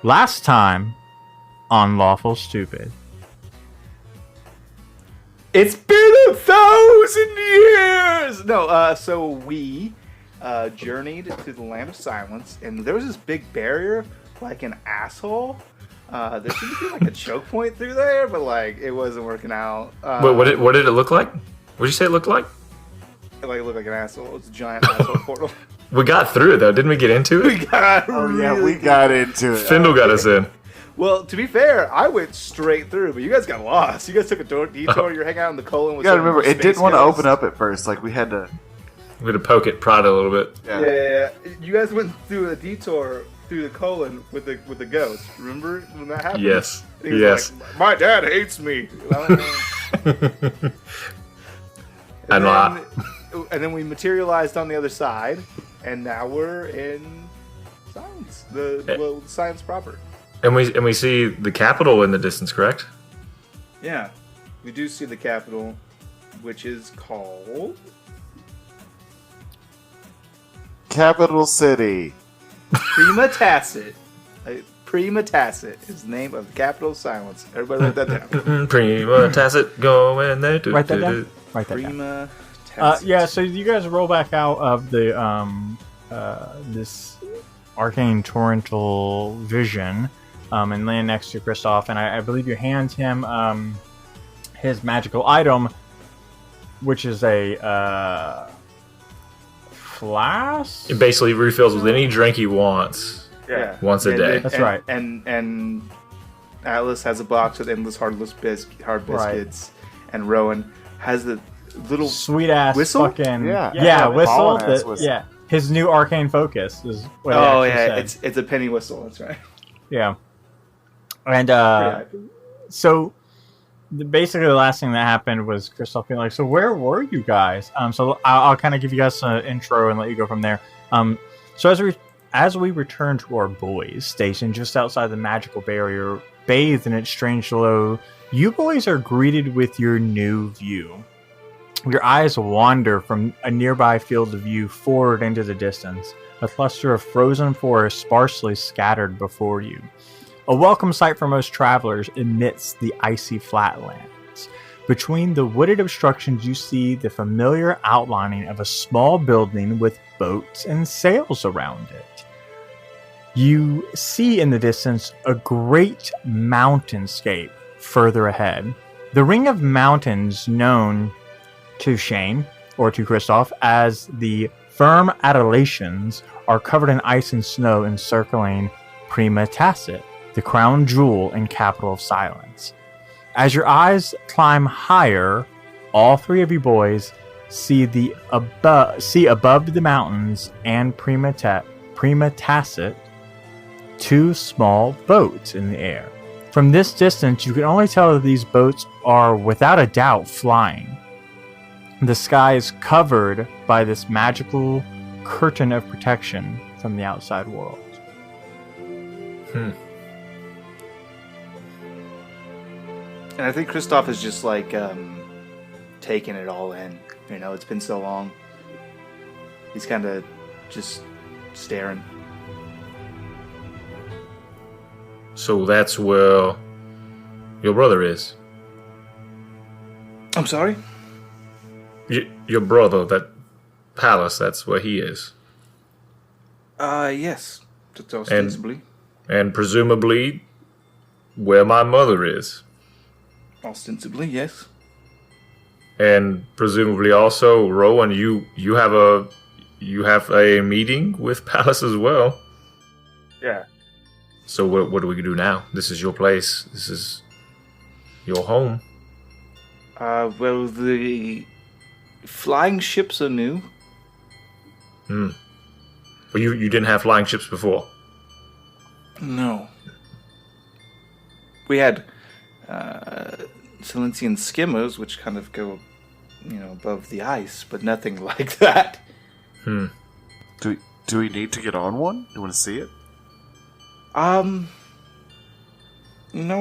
Last time on Lawful Stupid. It's been 1,000 years! No, so we journeyed to the Land of Silence, and there was this big barrier, like an asshole. There seemed to be like a choke point through there, but like it wasn't working out. Wait, what did it look like? What did you say it looked like? It looked like an asshole. It was a giant asshole portal. We got through it though, didn't we get into it? We got we got into it. Findle got us in. Well, to be fair, I went straight through, but you guys got lost. You guys took a detour. You're hanging out in the colon with. You gotta remember, it didn't want to ghosts. open up at first. Like we had to poke it, prod it a little bit. Yeah. You guys went through a detour through the colon with the ghost. Remember when that happened? Yes. He was Yes. like, my dad hates me. And then we materialized on the other side, and now we're in science. Science proper. And we see the capital in the distance, correct? Yeah, we do see the capital, which is called Capital City. Prima Tacit. Prima Tacit is the name of the capital of Silence. Everybody write that down. Prima Tacit, go in there. Write that down. Write that down. Prima Tacit. Yeah, so you guys roll back out of the this arcane torrential vision, and land next to Kristoff, and I believe you hand him his magical item, which is a flask. It basically refills with any drink he wants. Yeah. Once a day. That's right. And Atlas has a box with endless hard biscuits, and Rowan has the little sweet ass whistle? fucking Yeah, whistle. ballin' ass whistle. Yeah, his new arcane focus is what Oh it yeah, actually said. it's a penny whistle. That's right. Yeah, and so basically the last thing that happened was Kristoff being like, "So where were you guys?" So I'll kind of give you guys an intro and let you go from there. So as we return to our boys' station just outside the magical barrier, bathed in its strange glow, you boys are greeted with your new view. Your eyes wander from a nearby field of view forward into the distance, a cluster of frozen forest sparsely scattered before you. A welcome sight for most travelers amidst the icy flatlands. Between the wooded obstructions, you see the familiar outlining of a small building with boats and sails around it. You see in the distance a great mountainscape further ahead. The ring of mountains known to Shane, or to Kristoff, as the firm Adulations, are covered in ice and snow encircling Prima Tacit, the crown jewel and capital of Silence. As your eyes climb higher, all three of you boys see above the mountains and Prima Tacit two small boats in the air. From this distance, you can only tell that these boats are without a doubt flying. The sky is covered by this magical curtain of protection from the outside world. And I think Kristoff is just like taking it all in. You know, it's been so long. He's kind of just staring. So that's where your brother is. I'm sorry? Your brother, that palace, that's where he is. Yes. Ostensibly. And presumably where my mother is. Ostensibly, yes. And presumably also, Rowan, you have a meeting with Palace as well. Yeah. So what do we do now? This is your place. This is your home. Well, the flying ships are new. But you didn't have flying ships before. No. We had Silentian skimmers, which kind of go, above the ice, but nothing like that. Do we need to get on one? You want to see it? No,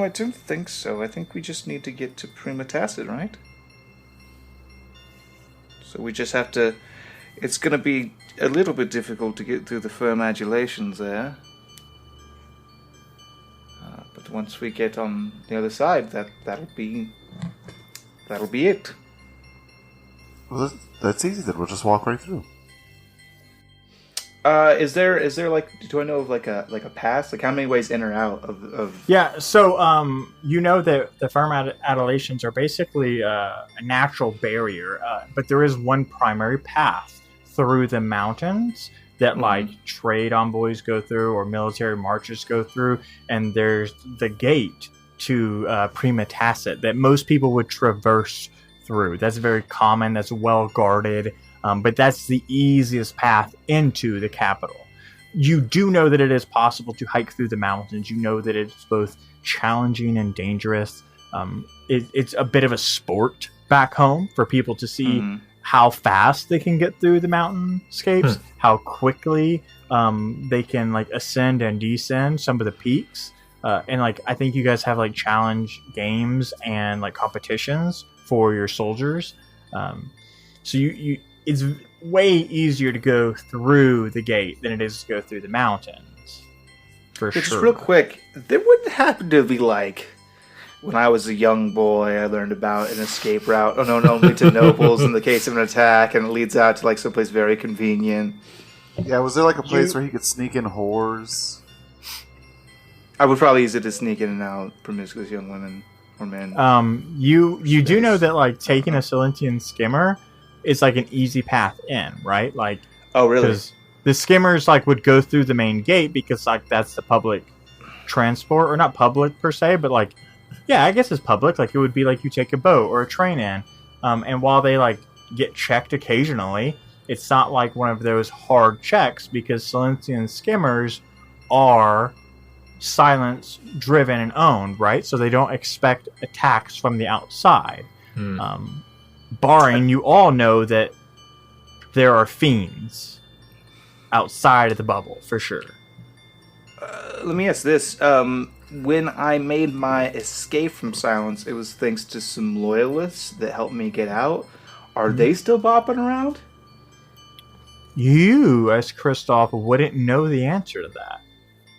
I don't think so. I think we just need to get to Prima Tacit, right? So we just have to... It's going to be a little bit difficult to get through the firm adulations there. once we get on the other side, that'll be it. Well, that's easy. Then we'll just walk right through. Is there like, do I know of like a pass? Like how many ways in or out of? Yeah, so you know that the firm adulations are basically a natural barrier, but there is one primary path through the mountains that like trade envoys go through or military marches go through, and there's the gate to Prima Tacit that most people would traverse through. That's very common. That's well guarded. But that's the easiest path into the capital. You do know that it is possible to hike through the mountains. You know that it's both challenging and dangerous. It's a bit of a sport back home for people to see how fast they can get through the mountainscapes, how quickly they can like ascend and descend some of the peaks. And like I think you guys have like challenge games and like competitions for your soldiers. So you it's way easier to go through the gate than it is to go through the mountains. For sure. Just real quick, there wouldn't happen to be like, when I was a young boy, I learned about an escape route, known only to nobles in the case of an attack, and it leads out to like someplace very convenient. Yeah, was there like a place where he could sneak in whores? I would probably use it to sneak in and out promiscuous young women or men. You do know that like taking a Silentian skimmer is like an easy path in, right? Like, oh really? Because the skimmers like would go through the main gate because like that's the public transport, or not public per se, but like, yeah, I guess it's public. Like it would be like you take a boat or a train in, and while they like get checked occasionally, it's not like one of those hard checks because Silentian skimmers are silence driven and owned, right? So they don't expect attacks from the outside. Barring you all know that there are fiends outside of the bubble for sure. Let me ask this: when I made my escape from silence, it was thanks to some loyalists that helped me get out. Are they still bopping around? You, as Kristoff, wouldn't know the answer to that.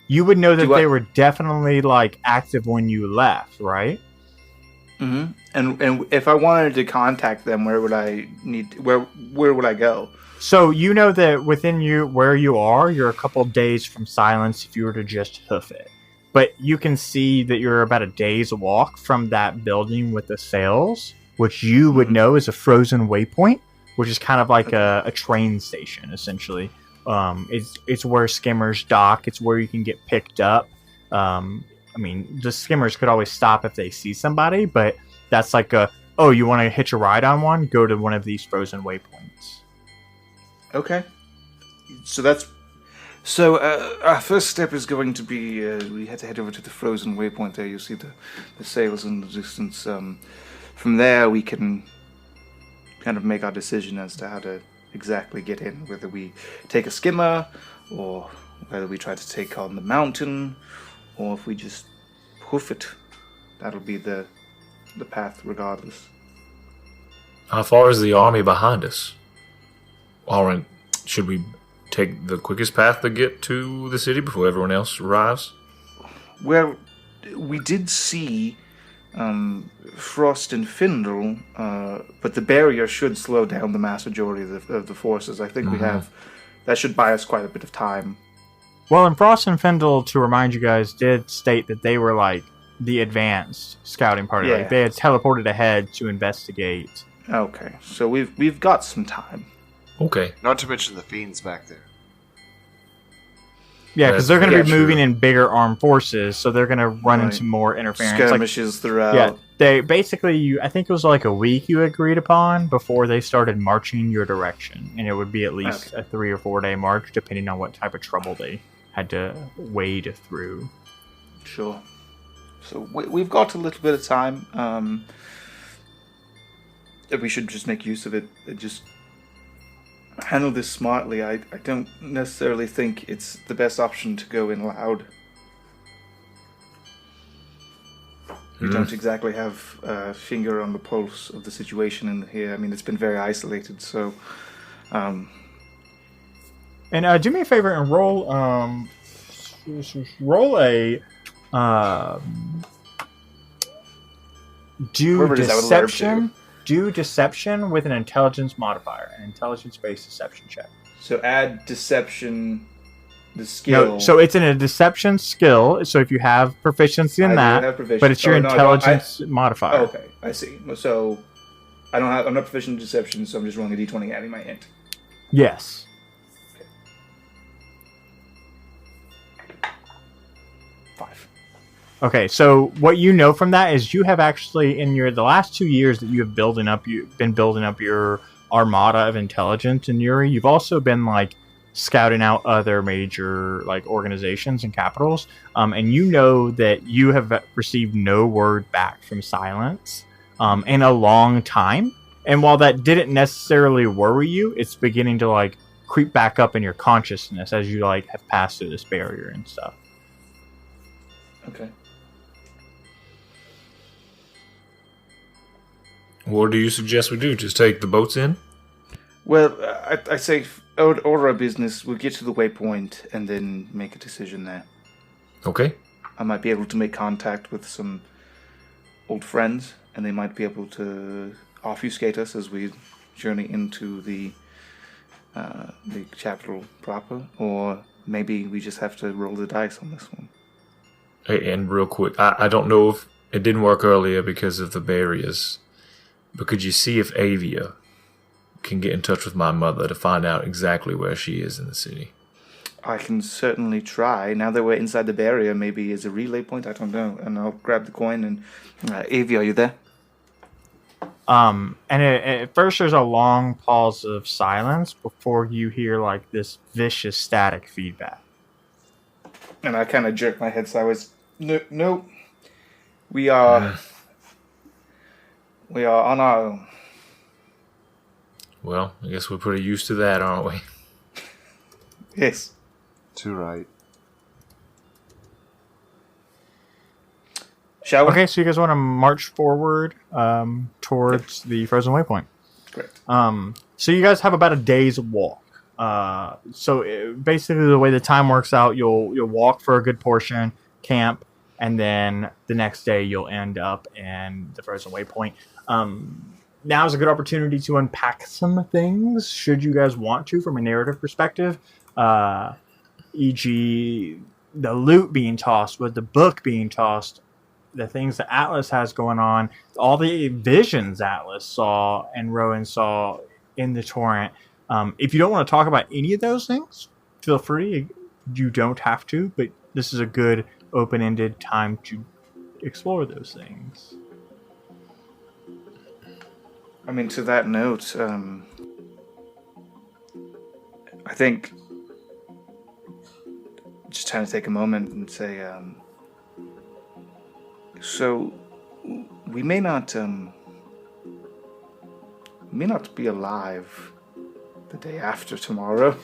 You would know that they were definitely like active when you left, right? Mm-hmm. And if I wanted to contact them, where would I where would I go? So you know that within you where you are, you're a couple days from silence if you were to just hoof it. But you can see that you're about a day's walk from that building with the sails, which you would know is a frozen waypoint, which is kind of like a train station essentially. It's where skimmers dock. It's where you can get picked up. I mean, the skimmers could always stop if they see somebody, but that's like you want to hitch a ride on one? Go to one of these frozen waypoints. Okay. So our first step is going to be we had to head over to the frozen waypoint there. You'll see the sails in the distance. From there, we can kind of make our decision as to how to exactly get in, whether we take a skimmer or whether we try to take on the mountain, or if we just hoof it. That'll be the path regardless. How far is the army behind us? Alright, should we take the quickest path to get to the city before everyone else arrives? Well, we did see Frost and Findle, but the barrier should slow down the mass majority of the forces. I think we have... That should buy us quite a bit of time. Well, and Frost and Findle, to remind you guys, did state that they were like the advanced scouting party. Yeah. Like they had teleported ahead to investigate. Okay, so we've got some time. Okay. Not to mention the fiends back there. Yeah, because they're going to be true. moving in bigger armed forces, so they're going to run into more interference. Skirmishes throughout. Yeah, they basically, I think it was like a week you agreed upon before they started marching your direction, and it would be at least a 3 or 4 day march, depending on what type of trouble they had to wade through. Sure. So we've got a little bit of time. We should just make use of it. Just handle this smartly. I don't necessarily think it's the best option to go in loud. We don't exactly have a finger on the pulse of the situation in here. I mean, it's been very isolated, so... And do me a favor and roll a Do Whoever it is, I would let her deception. Do deception with an intelligence modifier, an intelligence-based deception check. So add deception, the skill. No, so it's in a deception skill. So if you have proficiency in I do that, have proficiency. but it's your No, I don't. intelligence modifier. Oh, okay, I see. So I'm not proficient in deception, so I'm just rolling a d20 adding my int. Yes. Okay. 5. Okay, so what you know from that is you have actually in the last 2 years that you have been building up your armada of intelligence in Uri. You've also been like scouting out other major like organizations and capitals, and you know that you have received no word back from Silence in a long time. And while that didn't necessarily worry you, it's beginning to like creep back up in your consciousness as you like have passed through this barrier and stuff. Okay. What do you suggest we do? Just take the boats in? Well, I say order our business. We'll get to the waypoint and then make a decision there. Okay. I might be able to make contact with some old friends, and they might be able to obfuscate us as we journey into the capital proper, or maybe we just have to roll the dice on this one. Hey, and real quick, I don't know if it didn't work earlier because of the barriers, but could you see if Avia can get in touch with my mother to find out exactly where she is in the city? I can certainly try. Now that we're inside the barrier, maybe as a relay point, I don't know. And I'll grab the coin and... Avia, are you there? And at first there's a long pause of silence before you hear like this vicious static feedback. And I kind of jerk my head sideways. No. We are on our own. Well, I guess we're pretty used to that, aren't we? Yes. Too right. Shall we? Okay, so you guys want to march forward towards the frozen waypoint. Correct. So you guys have about a day's walk. Basically the way the time works out, you'll walk for a good portion, camp, and then the next day you'll end up in the frozen waypoint. Now is a good opportunity to unpack some things, should you guys want to, from a narrative perspective. E.g., the loot being tossed, with the book being tossed, the things that Atlas has going on, all the visions Atlas saw and Rowan saw in the torrent. If you don't want to talk about any of those things, feel free. You don't have to, but this is a good open-ended time to explore those things. I mean, to that note, I think just trying to take a moment and say, so we may not be alive the day after tomorrow.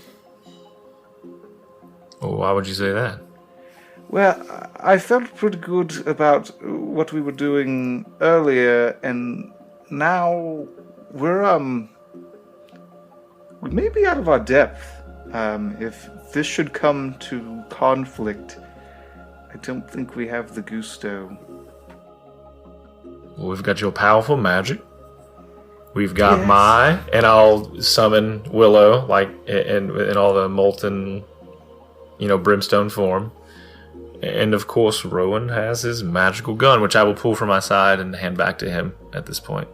Well, why would you say that? Well, I felt pretty good about what we were doing earlier, and now we may be out of our depth. If this should come to conflict, I don't think we have the gusto. Well, we've got your powerful magic. We've got my, and I'll summon Willow, like in all the molten, brimstone form. And of course, Rowan has his magical gun, which I will pull from my side and hand back to him at this point.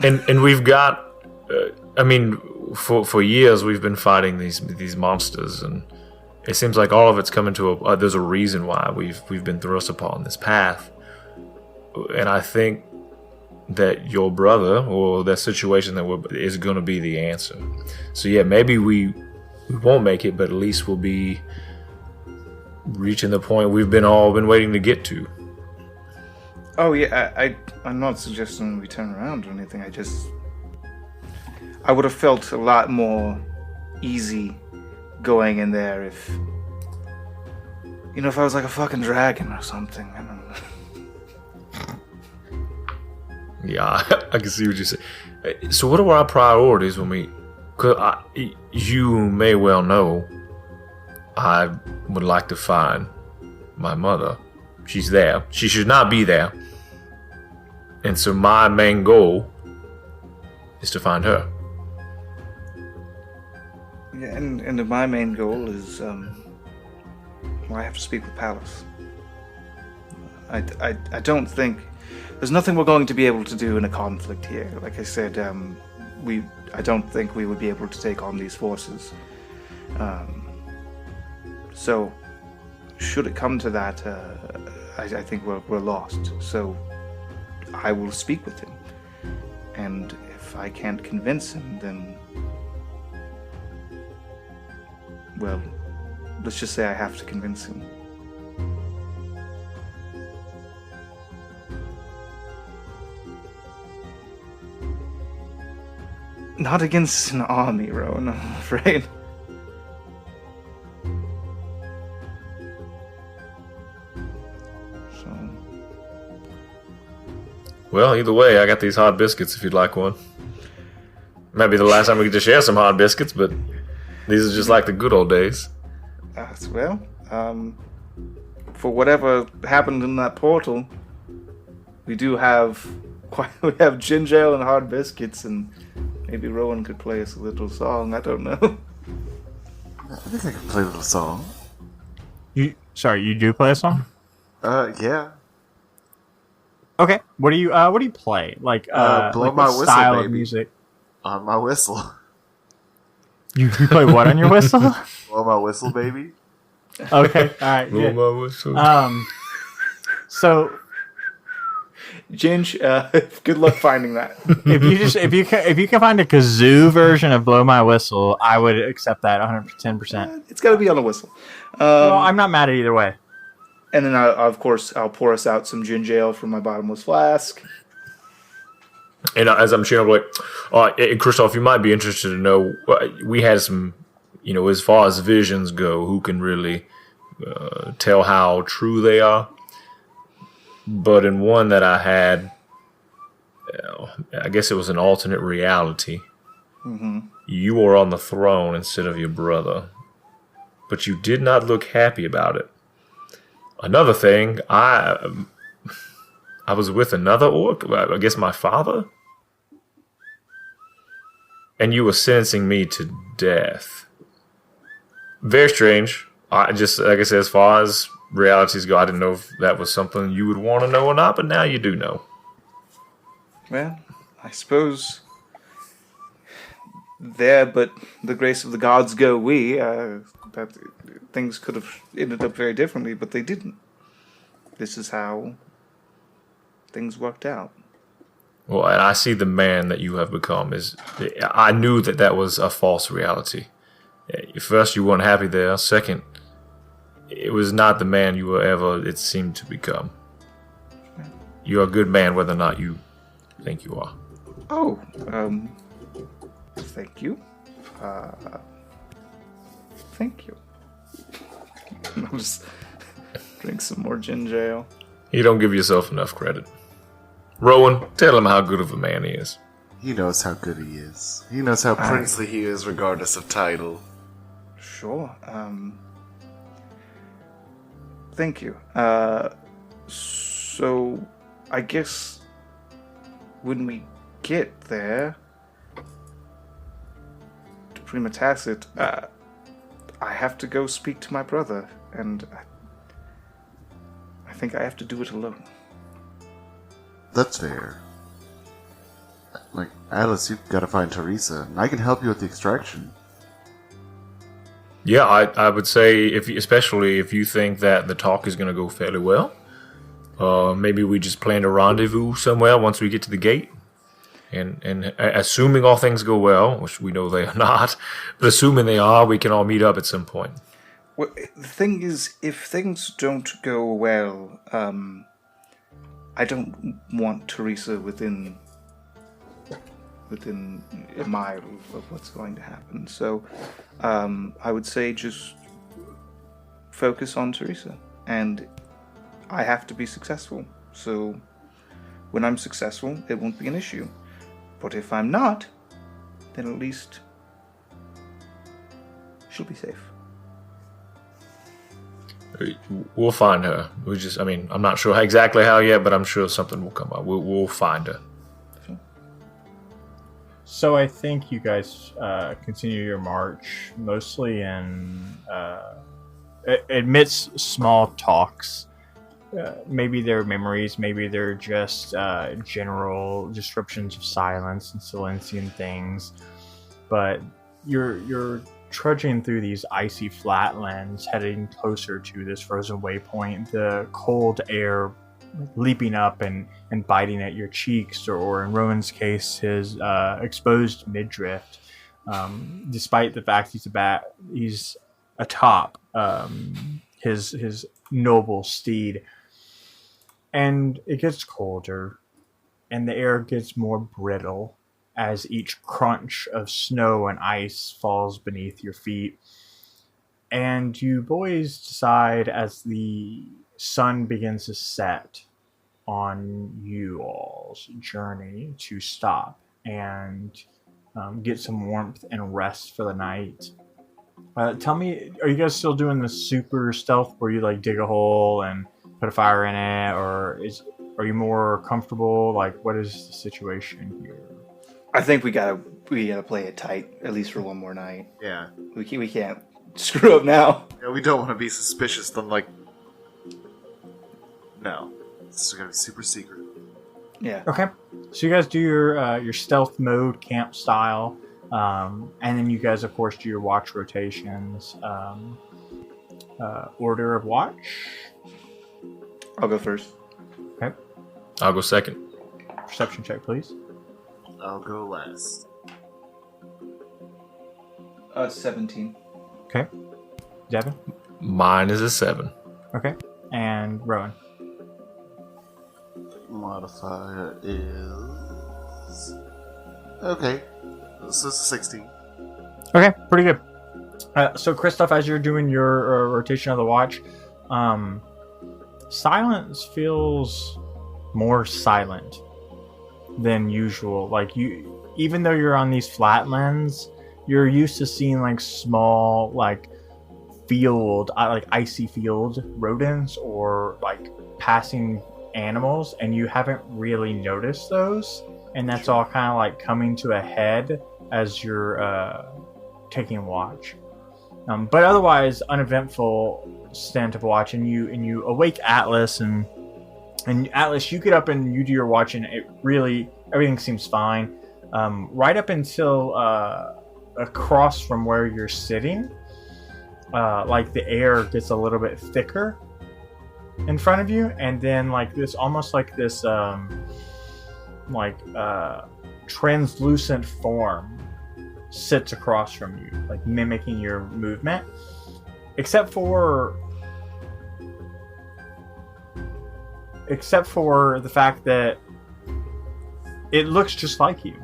and we've got, for years we've been fighting these monsters, and it seems like all of it's coming to there's a reason why we've been thrust upon this path. And I think that your brother, or that situation is going to be the answer. So yeah, maybe we won't make it, but at least we'll be reaching the point we've all been waiting to get to. Oh yeah, I'm not suggesting we turn around or anything. I would have felt a lot more easy going in there if I was like a fucking dragon or something. I don't know. Yeah, I can see what you say. So what are our priorities when we 'Cause you may well know, I would like to find my mother. She's there. She should not be there. And so my main goal is to find her. Yeah, and my main goal is, I have to speak with Palace. I don't think there's nothing we're going to be able to do in a conflict here. Like I said, I don't think we would be able to take on these forces. So, should it come to that, I think we're lost. So, I will speak with him, and if I can't convince him, then, well, let's just say I have to convince him. Not against an army, Rowan, I'm afraid. So... Well, either way, I got these hot biscuits if you'd like one. Might be the last time we get to share some hot biscuits, but these are just like the good old days. Well, for whatever happened in that portal, we have ginger ale and hard biscuits, and maybe Rowan could play us a little song. I don't know. I think I can play a little song. You do play a song? Yeah. Okay. What do you play? Like, Blow like My what Whistle, style of baby. music? On my whistle. You play what on your whistle? Blow my whistle, baby. Okay. All right. Blow Good. my whistle. So Ginge, good luck finding that. if you can find a kazoo version of "Blow My Whistle," I would accept that 110%. It's got to be on a whistle. Well, I'm not mad at either way. And then, of course, I'll pour us out some ginger ale from my bottomless flask. And as I'm sharing, like, Christoph, you might be interested to know, we had some, as far as visions go, who can really tell how true they are. But in one that I had, I guess it was an alternate reality. Mm-hmm. You were on the throne instead of your brother. But you did not look happy about it. Another thing, I was with another orc, I guess my father? And you were sentencing me to death. Very strange. I just, like I said, as far as realities go, I didn't know if that was something you would want to know or not, but now you do know. Well, I suppose there, but the grace of the gods go we, that things could have ended up very differently, but they didn't. This is how things worked out. Well, and I see the man that you have become I knew that was a false reality. First, you weren't happy there. Second, it was not the man you were ever, it seemed to become. You're a good man whether or not you think you are. Oh, thank you. Thank you. I'll just drink some more ginger ale. You don't give yourself enough credit. Rowan, tell him how good of a man he is. He knows how good he is. He knows how princely he is regardless of title. Sure. Thank you. So, I guess when we get there to Prima Tacit, I have to go speak to my brother, and I think I have to do it alone. That's fair. Like, Alice, you've got to find Teresa, and I can help you with the extraction. Yeah, I would say, especially if you think that the talk is going to go fairly well, maybe we just plan a rendezvous somewhere once we get to the gate. And assuming all things go well, which we know they are not, but assuming they are, we can all meet up at some point. Well, the thing is, if things don't go well, I don't want Teresa within a mile of what's going to happen. So I would say just focus on Teresa. And I have to be successful. So when I'm successful, it won't be an issue. But if I'm not, then at least She'll be safe. We'll find her. I'm not sure exactly how yet, but I'm sure something will come up. We'll find her. So I think you guys continue your march, mostly amidst small talks. Maybe they're memories, maybe they're just general descriptions of silence and Silencian things. But you're trudging through these icy flatlands, heading closer to this frozen waypoint. The cold air leaping up and biting at your cheeks, or in Rowan's case, his exposed midriff. Despite the fact he's atop his noble steed. And it gets colder, and the air gets more brittle as each crunch of snow and ice falls beneath your feet. And you boys decide, as the sun begins to set on you all's journey, to stop and get some warmth and rest for the night. Tell me, are you guys still doing the super stealth where you like dig a hole and put a fire in it, or are you more comfortable? Like, what is the situation here? I think we gotta play it tight, at least for one more night. Yeah. We can't screw up now. Yeah, we don't want to be suspicious. Then, like, no, this is gonna be super secret. Yeah. Okay. So you guys do your stealth mode, camp style, and then you guys, of course, do your watch rotations. Order of watch. I'll go first. Okay. I'll go second. Perception check, please. I'll go last. 17. Okay. Devin. Mine is a 7. Okay. And Rowan. Modifier is okay. This is 16. Okay, pretty good. So, Christoph, as you're doing your rotation of the watch, silence feels more silent than usual. Like, even though you're on these flatlands, you're used to seeing like small, like icy field rodents or like passing animals, and you haven't really noticed those. And that's all kind of like coming to a head as you're taking watch. But otherwise, uneventful stint of watch, and you awake Atlas, and Atlas, you get up and you do your watch, and everything seems fine, right up until across from where you're sitting, like the air gets a little bit thicker in front of you, and then like this, almost like this, translucent form sits across from you, like mimicking your movement, except for the fact that it looks just like you,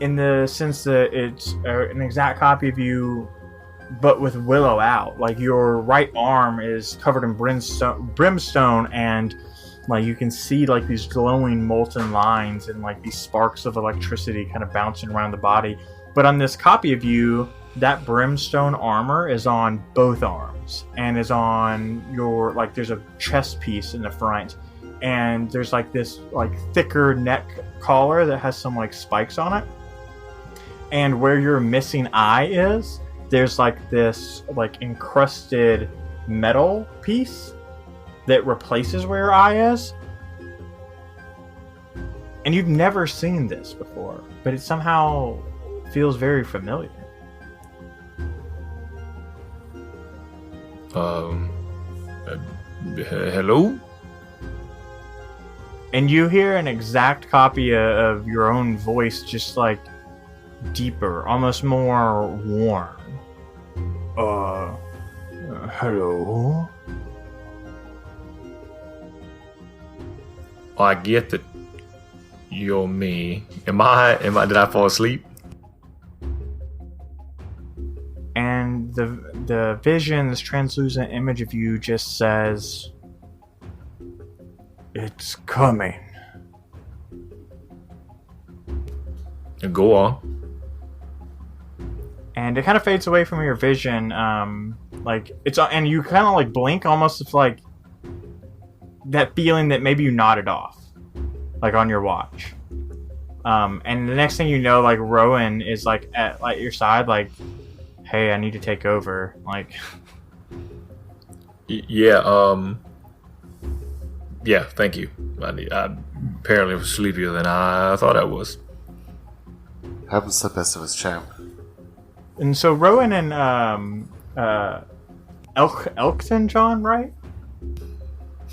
in the sense that it's an exact copy of you, but with willow out. Like, your right arm is covered in brimstone, and like you can see like these glowing molten lines and like these sparks of electricity kind of bouncing around the body. But on this copy of you, that brimstone armor is on both arms, and is on your, like, there's a chest piece in the front, and there's like this like thicker neck collar that has some like spikes on it. And where your missing eye is, there's like this like encrusted metal piece that replaces where your eye is. And you've never seen this before, but it somehow feels very familiar. Hello? And you hear an exact copy of your own voice, just like deeper, almost more warm. Hello? I get that you're me. Did I fall asleep? And the vision, this translucent image of you, just says, "It's coming." Go on. and it kind of fades away from your vision. Like it's and you kind of like blink, almost it's like that feeling that maybe you nodded off, like on your watch. And the next thing you know, like Rowan is like at like your side, like, "Hey, I need to take over." Like, yeah, yeah. Thank you. I apparently was sleepier than I thought I was. Happens to the best of us, champ. and so Rowan and Elkton John, right?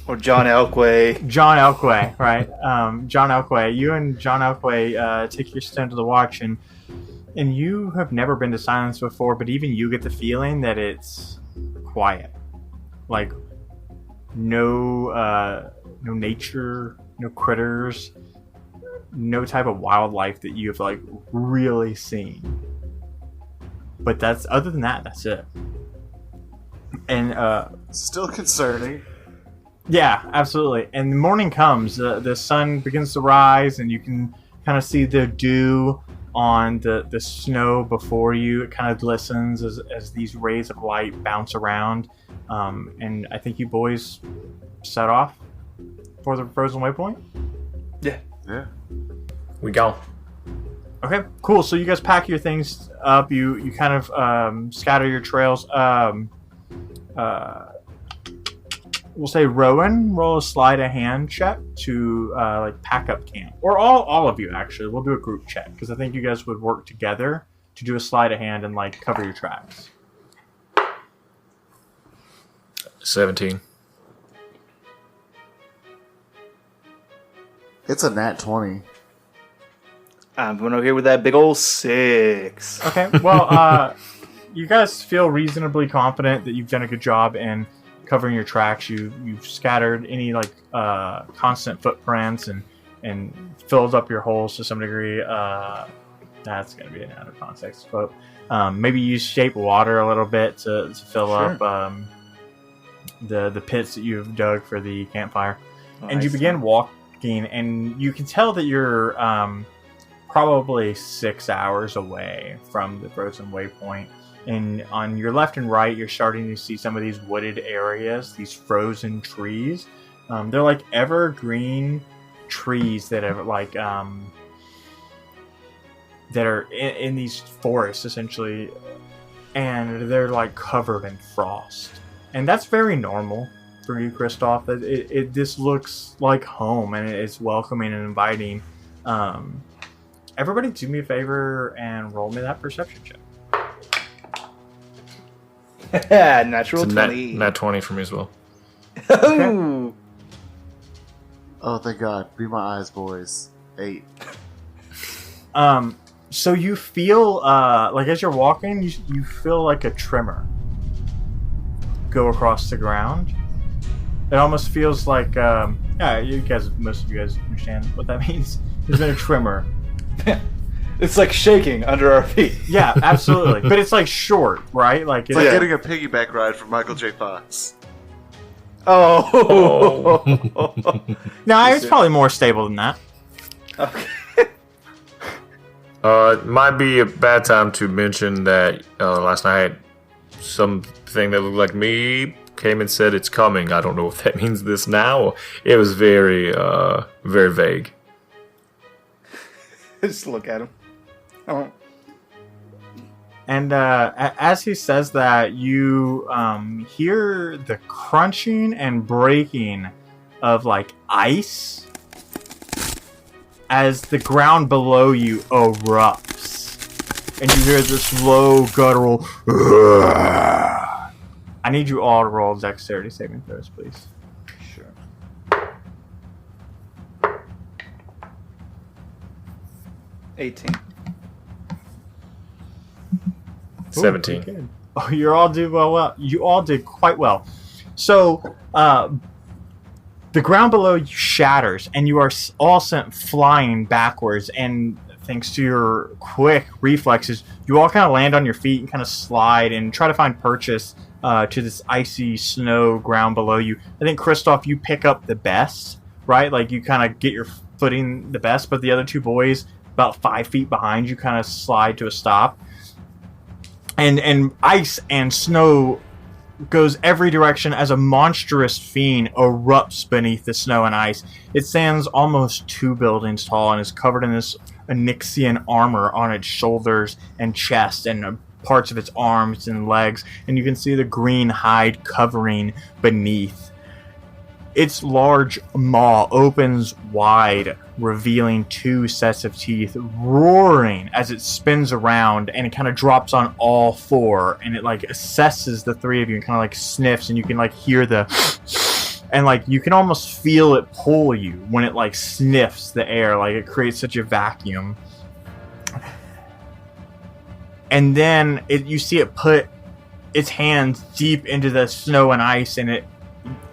Or John Elkway. John Elkway, right? John Elkway. You and John Elkway take your stand to the watch, and you have never been to silence before, but even you get the feeling that it's quiet, like no nature, no critters, no type of wildlife that you've like really seen. But other than that, that's it. And Still concerning. yeah, absolutely. And the morning comes, the sun begins to rise, and you can kind of see the dew on the snow before you. It kind of glistens as these rays of light bounce around. And I think you boys set off for the frozen waypoint. Yeah. We go. Okay, cool. So you guys pack your things up. You kind of scatter your trails. We'll say Rowan, roll a sleight of hand check to like pack up camp, or all of you actually. We'll do a group check because I think you guys would work together to do a sleight of hand and like cover your tracks. 17. It's a nat 20. I'm going over here with that big old 6. Okay, well, you guys feel reasonably confident that you've done a good job in covering your tracks. You've scattered any like constant footprints and filled up your holes to some degree. That's going to be an out of context quote. Maybe use shape water a little bit to fill up the pits that you've dug for the campfire. And you begin walking, and you can tell that you're probably 6 hours away from the frozen waypoint. And on your left and right, you're starting to see some of these wooded areas, these frozen trees. They're like evergreen trees that are like that are in these forests essentially, and they're like covered in frost. And that's very normal for you, Kristoff. This looks like home, and it's welcoming and inviting. Everybody do me a favor and roll me that perception check. Natural It's 20. nat 20 for me as well. Okay. Oh, thank God. Be my eyes, boys. 8. So you feel like as you're walking, you feel like a tremor go across the ground. It almost feels like most of you guys understand what that means. There's been a tremor. It's like shaking under our feet. Yeah, absolutely. But it's like short, right? Like It's like getting a piggyback ride from Michael J. Fox. Oh. No, it's probably more stable than that. Okay. It might be a bad time to mention that last night something that looked like me came and said it's coming. I don't know if that means this now. It was very, very vague. Just look at him. Oh. And as he says that, you hear the crunching and breaking of like ice as the ground below you erupts, and you hear this low guttural. I need you all to roll dexterity saving throws, please. Sure. 18. 17. Good. Oh, you all did well. You all did quite well. So, the ground below you shatters, and you are all sent flying backwards. And thanks to your quick reflexes, you all kind of land on your feet and kind of slide and try to find purchase to this icy snow ground below you. I think, Kristoff, you pick up the best, right? Like, you kind of get your footing the best, but the other two boys, about 5 feet behind you, kind of slide to a stop. and ice and snow goes every direction as a monstrous fiend erupts beneath the snow and ice. It stands almost 2 buildings tall and is covered in this Onyxian armor on its shoulders and chest and parts of its arms and legs, and you can see the green hide covering beneath. Its large maw opens wide, revealing 2 sets of teeth, roaring as it spins around, and it kind of drops on all 4, and it like assesses the 3 of you and kind of like sniffs, and you can like hear the and like you can almost feel it pull you when it like sniffs the air, like it creates such a vacuum. And then you see it put its hands deep into the snow and ice, and it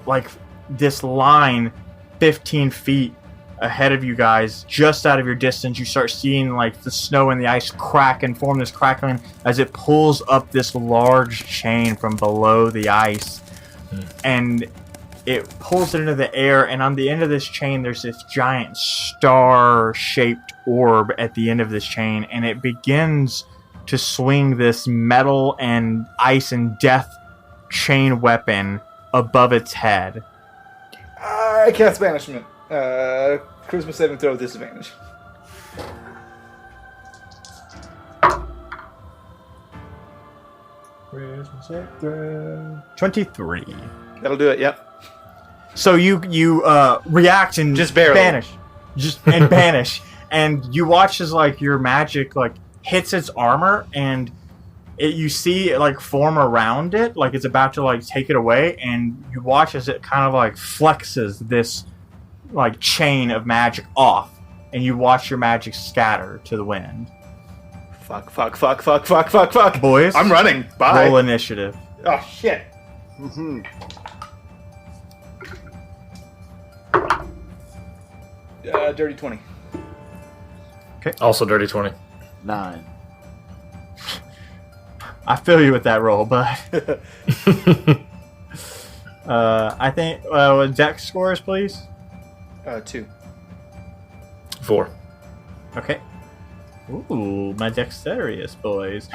like this line 15 feet ahead of you guys, just out of your distance, you start seeing like the snow and the ice crack and form this crackling as it pulls up this large chain from below the ice. And it pulls it into the air, and on the end of this chain there's this giant star-shaped orb at the end of this chain, and it begins to swing this metal and ice and death chain weapon above its head. I cast Banishment. Charisma saving throw with disadvantage. Charisma saving throw. 23. That'll do it. Yep. So you react and just barely banish, banish, and you watch as like your magic like hits its armor, and you see it like form around it, like it's about to like take it away, and you watch as it kind of like flexes this like chain of magic off, and you watch your magic scatter to the wind. Fuck. Boys, I'm running. Bye. Roll initiative. Oh, shit. Mm-hmm. Dirty 20. Okay. Also dirty 20. 9. I feel you with that roll, but I think dex scores, please. 2. 4. Okay. Ooh, my dexterous boys.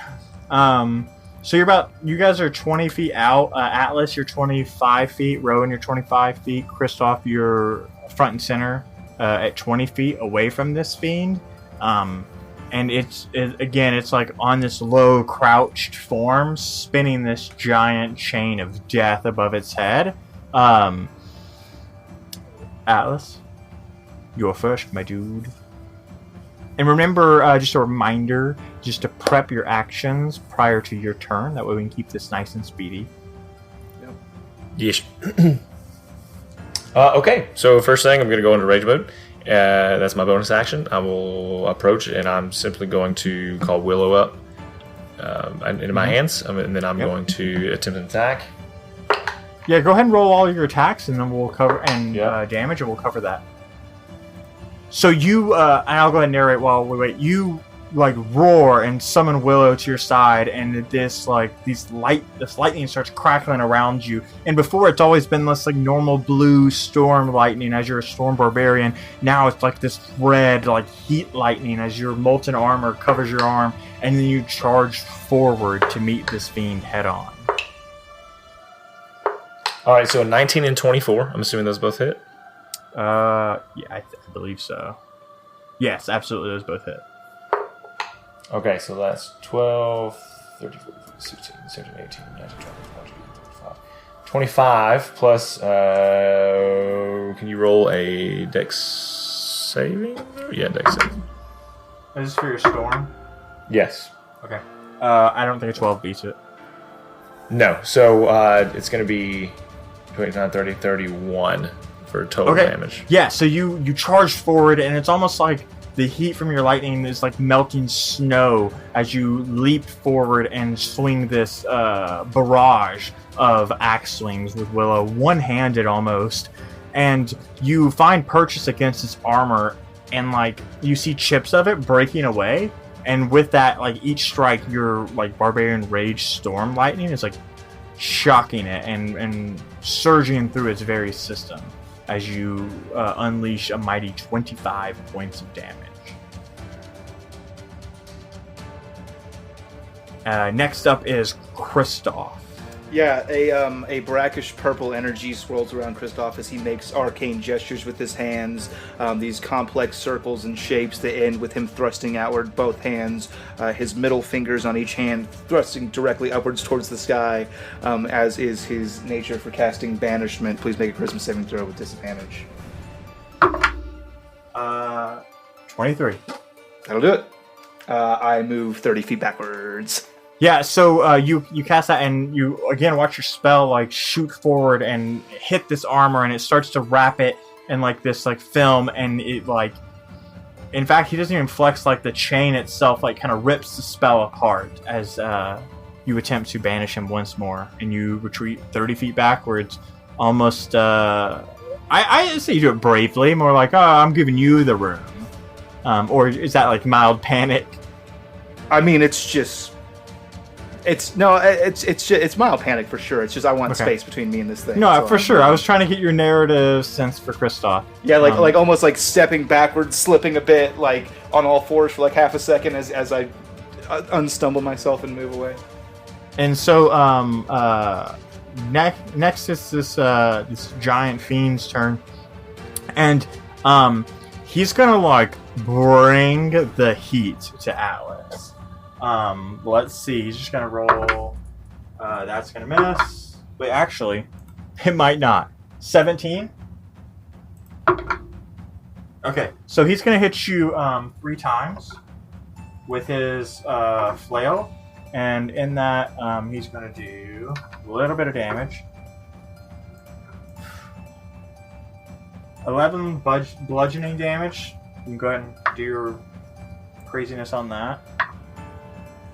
So you guys are 20 feet out. Atlas, you're 25 feet. Rowan, you're 25 feet. Kristoff, you're front and center at 20 feet away from this fiend. And it's like on this low crouched form, spinning this giant chain of death above its head. Atlas, you're first, my dude. And remember, just a reminder, just to prep your actions prior to your turn. That way we can keep this nice and speedy. Yep. Yes. Okay, so first thing, I'm going to go into rage mode. That's my bonus action. I will approach, and I'm simply going to call Willow up into my hands, and then I'm going to attempt an attack. Yeah, go ahead and roll all your attacks, and then we'll cover damage, and we'll cover that. So you, and I'll go ahead and narrate while we wait. You like roar and summon Willow to your side, and this lightning starts crackling around you. And before it's always been this like normal blue storm lightning as you're a storm barbarian. Now it's like this red like heat lightning as your molten armor covers your arm, and then you charge forward to meet this fiend head on. All right, so 19 and 24. I'm assuming those both hit. Yeah, I believe so. Yes, absolutely, those both hit. Okay, so that's 12, 13, 14, 15, 16, 17, 18, 19, 20, 21, 25. 25 plus, can you roll a dex saving? Yeah, dex saving. Is this for your storm? Yes. Okay. I don't think a 12 beats it. No, so it's going to be 29, 30, 31 for total damage. Yeah, so you charge forward, and it's almost like the heat from your lightning is like melting snow as you leap forward and swing this barrage of axe swings with Willow, one-handed almost. And you find purchase against its armor, and like you see chips of it breaking away. And with that, like each strike, your like barbarian rage storm lightning is like shocking it and surging through its very system as you unleash a mighty 25 points of damage. Next up is Kristoff. Yeah, a brackish purple energy swirls around Kristoff as he makes arcane gestures with his hands. These complex circles and shapes that end with him thrusting outward both hands, his middle fingers on each hand thrusting directly upwards towards the sky, as is his nature for casting banishment. Please make a charisma saving throw with disadvantage. 23. That'll do it. I move 30 feet backwards. Yeah, so you cast that, and you again watch your spell like shoot forward and hit this armor, and it starts to wrap it in like this like film, and it like, in fact, he doesn't even flex, like the chain itself like kind of rips the spell apart as you attempt to banish him once more, and you retreat 30 feet backwards, almost. I say you do it bravely, more like, oh, I'm giving you the room, or is that like mild panic? I mean, it's mild panic for sure. It's just I want space between me and this thing. No, for sure. I was trying to get your narrative sense for Kristoff. Yeah, like almost like stepping backwards, slipping a bit, like on all fours for like half a second as I unstumble myself and move away. And so next is this giant fiend's turn, and he's gonna like bring the heat to Atlas. Let's see. He's just gonna roll. That's gonna miss. Wait, actually, it might not. 17. Okay, so he's gonna hit you 3 times with his flail, and in that he's gonna do a little bit of damage. 11 bludgeoning damage. You can go ahead and do your craziness on that.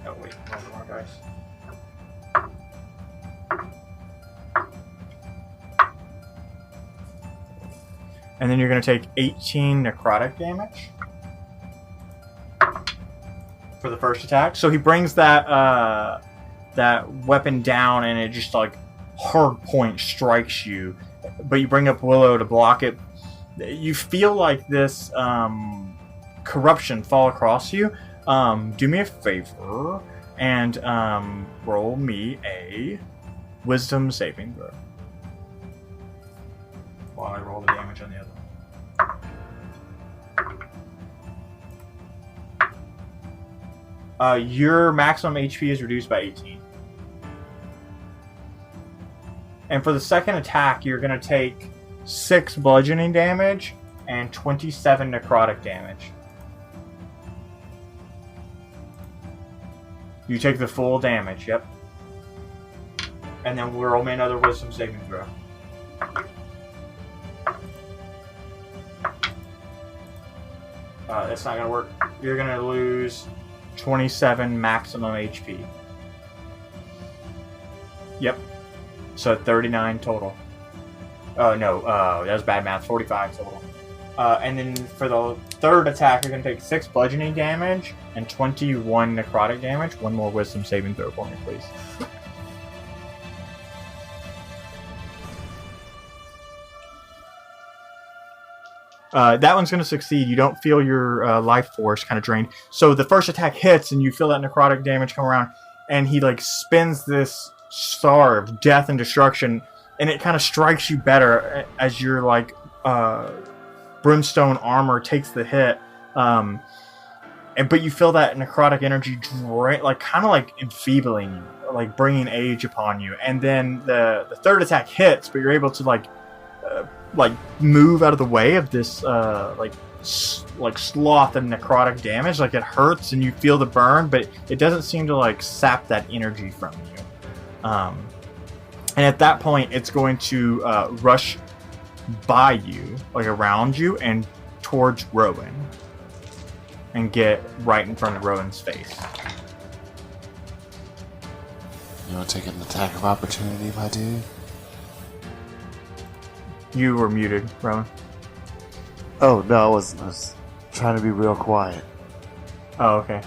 Oh wait, one more dice. And then you're going to take 18 necrotic damage for the first attack. So he brings that that weapon down, and it just like hard point strikes you. But you bring up Willow to block it. You feel like this corruption fall across you. Do me a favor and roll me a wisdom saving throw while I roll the damage on the other one. Your maximum HP is reduced by 18. And for the second attack, you're going to take 6 bludgeoning damage and 27 necrotic damage. You take the full damage, yep. And then we'll roll me another wisdom saving throw. That's not going to work. You're going to lose 27 maximum HP. Yep. So 39 total. Oh, no. That was bad math. 45 total. And then for the third attack, you're going to take 6 bludgeoning damage and 21 necrotic damage. One more wisdom saving throw for me, please. That one's going to succeed. You don't feel your life force kind of drained. So the first attack hits, and you feel that necrotic damage come around, and he like spins this star of death and destruction, and it kind of strikes you better as your like brimstone armor takes the hit. But you feel that necrotic energy drain, like kind of like enfeebling you, like bringing age upon you. And then the third attack hits, but you're able to like move out of the way of this like sloth and necrotic damage. Like it hurts and you feel the burn, but it doesn't seem to like sap that energy from you. And at that point, it's going to rush by you, like around you, and towards Rowan, and get right in front of Rowan's face. You want to take an attack of opportunity, my dude? You were muted, Rowan. Oh, no, I wasn't. I was trying to be real quiet. Oh, okay.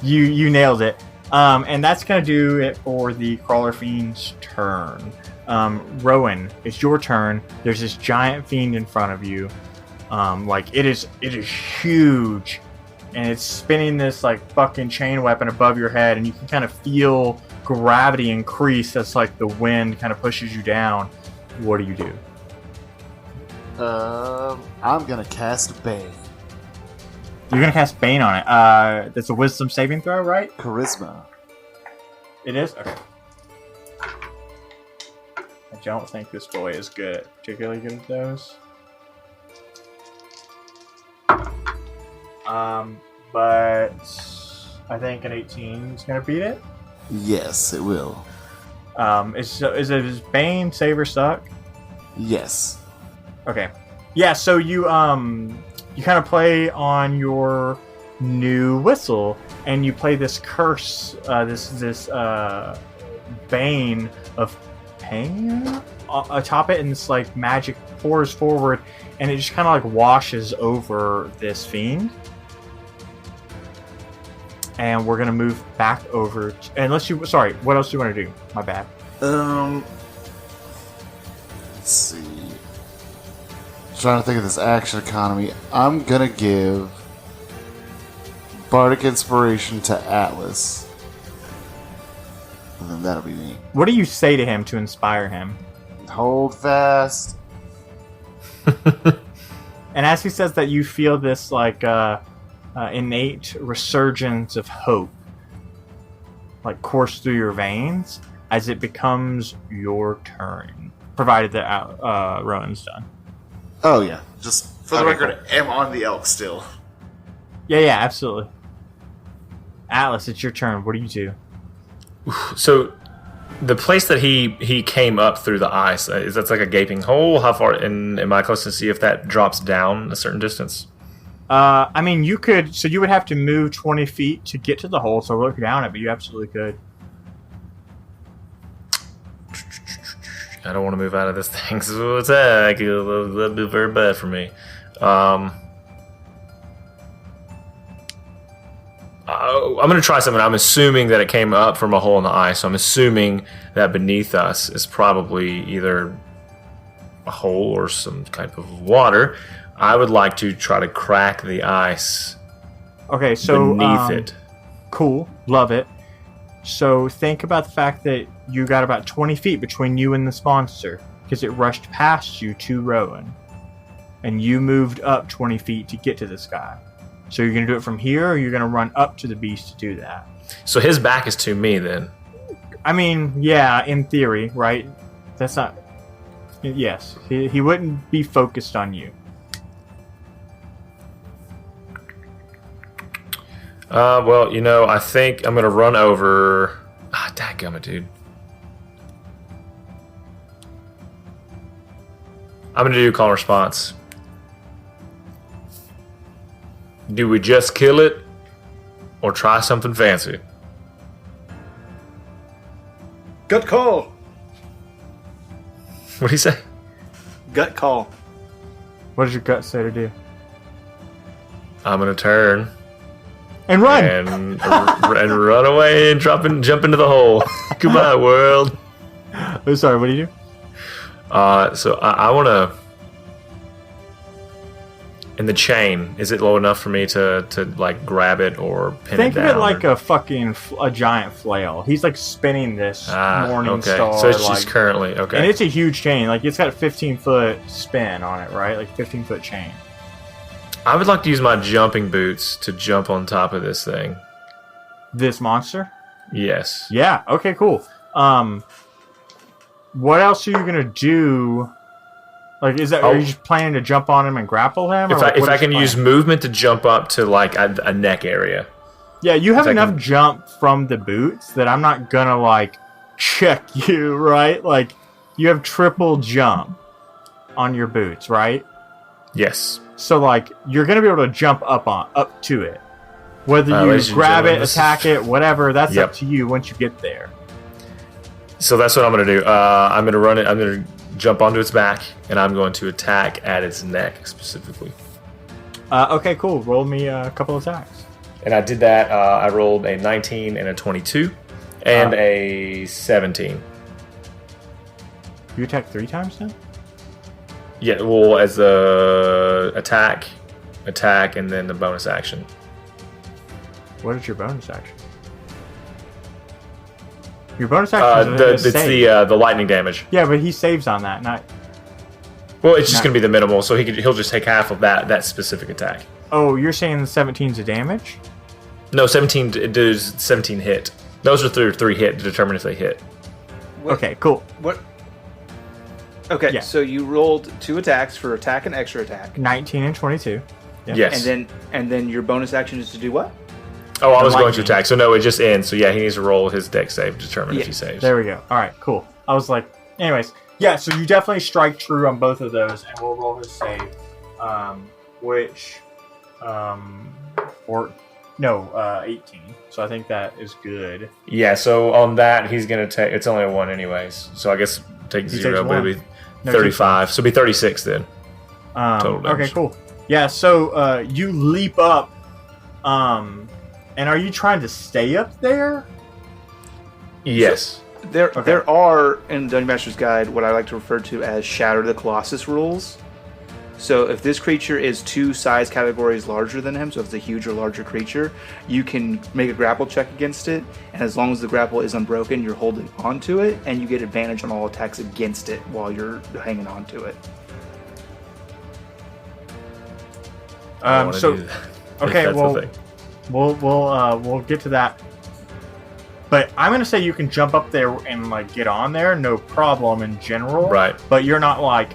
You nailed it. And that's going to do it for the Crawler Fiend's turn. Rowan, it's your turn. There's this giant fiend in front of you. Like, it is huge. and it's spinning this like fucking chain weapon above your head, and you can kind of feel gravity increase as like the wind kind of pushes you down. What do you do? I'm gonna cast Bane. You're gonna cast Bane on it. That's a Wisdom saving throw, right? Charisma. It is? Okay. I don't think this boy is particularly good at those. But I think an 18 is gonna beat it. Yes, it will. Is it Bane save or suck? Yes. Okay. Yeah, so you kind of play on your new whistle, and you play this curse, this bane of pain atop it, and this like magic pours forward, and it just kind of like washes over this fiend. And we're gonna move back over. Unless you, sorry, what else do you want to do? My bad. Let's see. Trying to think of this action economy. I'm gonna give Bardic Inspiration to Atlas. And then that'll be me. What do you say to him to inspire him? Hold fast. And as he says that, you feel this like innate resurgence of hope like course through your veins as it becomes your turn, provided that Rowan's done. Oh yeah, just for the Okay, record, am on the elk still. Yeah, absolutely. Atlas, it's your turn. What do you do? So, the place that he came up through the ice, is that like a gaping hole? How far? And am I close to see if that drops down a certain distance? I mean, you could. So you would have to move 20 feet to get to the hole. So look down it, but you absolutely could. I don't want to move out of this thing. So attack. That'd be very bad for me. I'm going to try something. I'm assuming that it came up from a hole in the ice. So I'm assuming that beneath us is probably either a hole or some type of water. I would like to try to crack the ice. Okay, so beneath it. Cool, love it. So think about the fact that you got about 20 feet between you and this monster because it rushed past you to Rowan, and you moved up 20 feet to get to this guy. So you're gonna do it from here, or you're gonna run up to the beast to do that? So his back is to me then. I mean, yeah, in theory, right? That's not. Yes, he wouldn't be focused on you. Well, I think I'm going to run over... dadgummit, dude. I'm going to do call and response. Do we just kill it, or try something fancy? Gut call. What do you say? Gut call. What does your gut say to do? I'm going to turn... And run! And run away and jump into the hole. Goodbye, world. Oh, sorry, what do you do? So I want to... In the chain, is it low enough for me to like grab it or pin Think it down? of it like a giant flail. He's like spinning this morning star. So it's just currently, okay. And it's a huge chain. Like it's got a 15-foot spin on it, right? Like 15-foot chain. I would like to use my jumping boots to jump on top of this thing. This monster? Yes. Yeah, okay, cool. What else are you gonna do? Like, are you just planning to jump on him and grapple him? If I can use movement to jump up to like a neck area. Yeah, you have enough jump from the boots that I'm not gonna like check you, right? Like, you have triple jump on your boots, right? Yes. So like you're gonna be able to jump up to it, whether you grab it, attack it, whatever. That's up to you once you get there. So that's what I'm gonna do. I'm gonna run it. I'm gonna jump onto its back, and I'm going to attack at its neck specifically. Okay, cool. Roll me a couple attacks. And I did that. I rolled a 19 and a 22, and a 17. You attack 3 times then? Yeah, well, as the attack, and then the bonus action. What is your bonus action? Your bonus action is it's save. the lightning damage. Yeah, but he saves on that, not... Well, it's just going to be the minimal, so he'll just take half of that specific attack. Oh, you're saying the 17's a damage? No, 17 does 17 hit. Those are three hit to determine if they hit. Okay, cool. What? Okay, Yeah. so you rolled 2 attacks for attack and extra attack. 19 and 22. Yeah. Yes. And then your bonus action is to do what? Oh, I was going to lightning. attack, so no, it just ends. So yeah, he needs to roll his dex save to determine if Yeah, he saves. There we go. All right, cool. I was like, anyways, yeah. So you definitely strike true on both of those, and we'll roll his save, which, 18. So I think that is good. Yeah, so on that, he's going to take... It's only a 1 anyways, so I guess take He 0, takes but one. it'll be No, 35. So it'll be 36 then. Total damage. Okay, cool. Yeah. So you leap up, and are you trying to stay up there? Yes. There are, in Dungeon Master's Guide, what I like to refer to as Shatter the Colossus rules. So if this creature is 2 size categories larger than him, so if it's a huge or larger creature, you can make a grapple check against it, and as long as the grapple is unbroken, you're holding onto it, and you get advantage on all attacks against it while you're hanging onto it. I don't wanna So do that. okay, That's the well, thing. we'll get to that. But I'm gonna say you can jump up there and like get on there, no problem in general. Right. But you're not like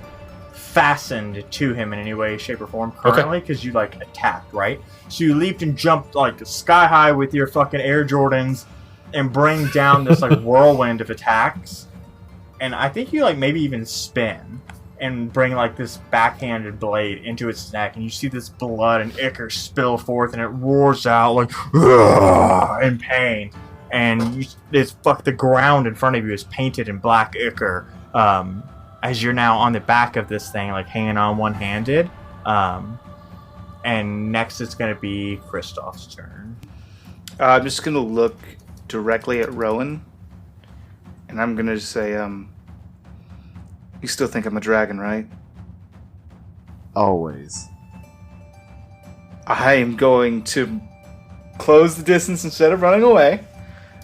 fastened to him in any way, shape, or form currently because you like attacked, right? So you leaped and jumped like sky high with your fucking Air Jordans and bring down this like whirlwind of attacks. And I think you like maybe even spin and bring like this backhanded blade into its neck, and you see this blood and ichor spill forth, and it roars out like in pain. And the ground in front of you is painted in black ichor. As you're now on the back of this thing, like hanging on one-handed. And next it's going to be Kristoff's turn. I'm just going to look directly at Rowan, and I'm going to say, you still think I'm a dragon, right? Always. I am going to close the distance instead of running away.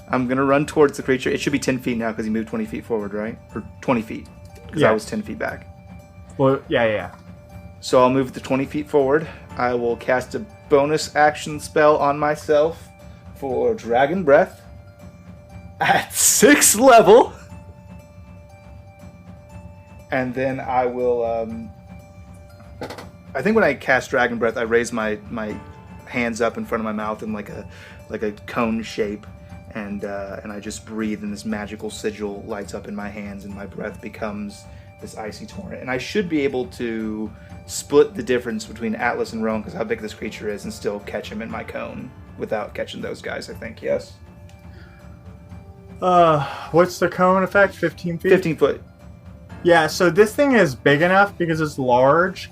I'm going to run towards the creature. It should be 10 feet now because he moved 20 feet forward, right? Or 20 feet. Because Yeah. I was 10 feet back. Well, yeah. So I'll move the 20 feet forward. I will cast a bonus action spell on myself for Dragon Breath at 6th level. And then I will... I think when I cast Dragon Breath, I raise my hands up in front of my mouth in like a cone shape. And I just breathe, and this magical sigil lights up in my hands, and my breath becomes this icy torrent. And I should be able to split the difference between Atlas and Rowan, because how big this creature is, and still catch him in my cone without catching those guys, I think, yes? What's the cone effect? 15 feet? 15 foot. Yeah, so this thing is big enough because it's large,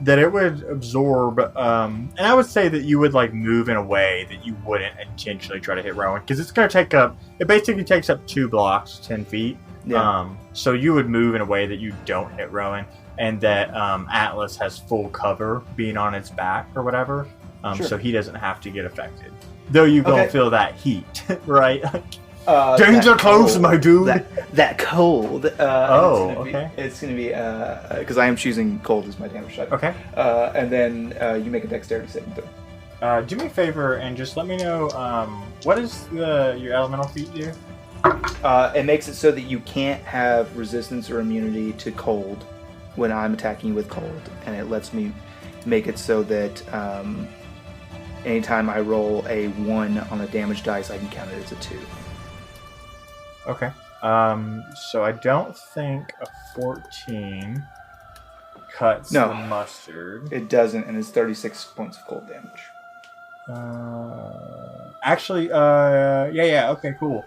that it would absorb, and I would say that you would like move in a way that you wouldn't intentionally try to hit Rowan, because it's going to take up, it basically takes up 2 blocks, 10 feet. Yeah. So you would move in a way that you don't hit Rowan, and that Atlas has full cover being on its back or whatever, Sure. so he doesn't have to get affected. Though you don't Okay. feel that heat, right? Danger Danger close, my dude! That cold. Oh, it's gonna okay. It's going to be, because I am choosing cold as my damage type. Okay. And then you make a dexterity saving throw. Do me a favor and just let me know what does your elemental feat do? It makes it so that you can't have resistance or immunity to cold when I'm attacking you with cold, and it lets me make it so that anytime I roll a 1 on a damage dice, I can count it as a 2. Okay. So I don't think a 14 cuts No. the mustard. It doesn't, and it's 36 points of cold damage. Actually, yeah. Okay, cool.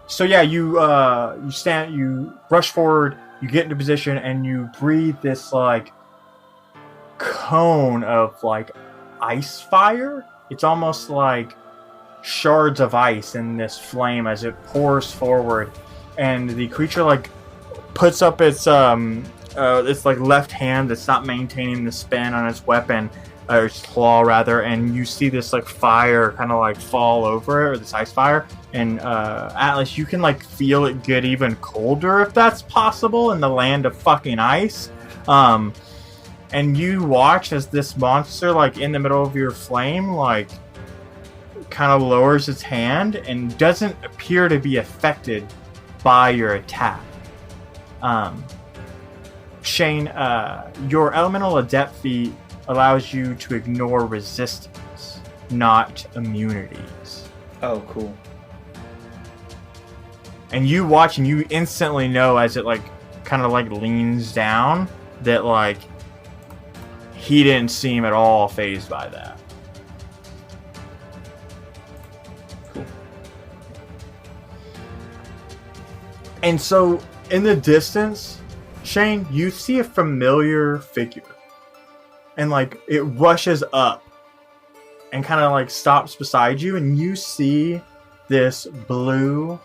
So yeah, you rush forward, you get into position, and you breathe this like cone of like ice fire. It's almost like shards of ice in this flame as it pours forward, and the creature like puts up its like left hand that's not maintaining the spin on its weapon, or its claw rather, and you see this like fire kind of like fall over it, or this ice fire. And Atlas, you can like feel it get even colder if that's possible in the land of fucking ice. And you watch as this monster, like in the middle of your flame, like kind of lowers its hand and doesn't appear to be affected by your attack. Shane, your elemental adept feat allows you to ignore resistance, not immunities. Oh, cool. And you watch and you instantly know as it like kind of like leans down that like he didn't seem at all fazed by that. Cool. And so in the distance, Shane, you see a familiar figure. And like it rushes up and kind of like stops beside you, and you see this blue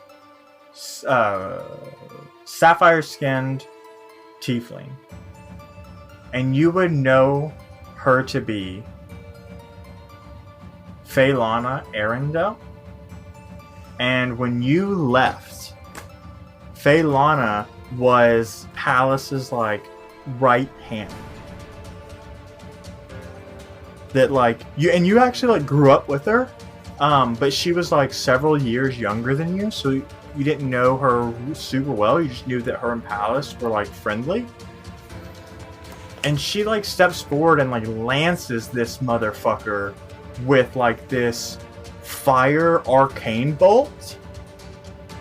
sapphire skinned tiefling. And you would know her to be Phaelana Arundel. And when you left, Phaelana was Palace's like right hand. That like you actually like grew up with her, but she was like several years younger than you, so you didn't know her super well. You just knew that her and Palace were like friendly. And she like steps forward and like lances this motherfucker with like this fire arcane bolt.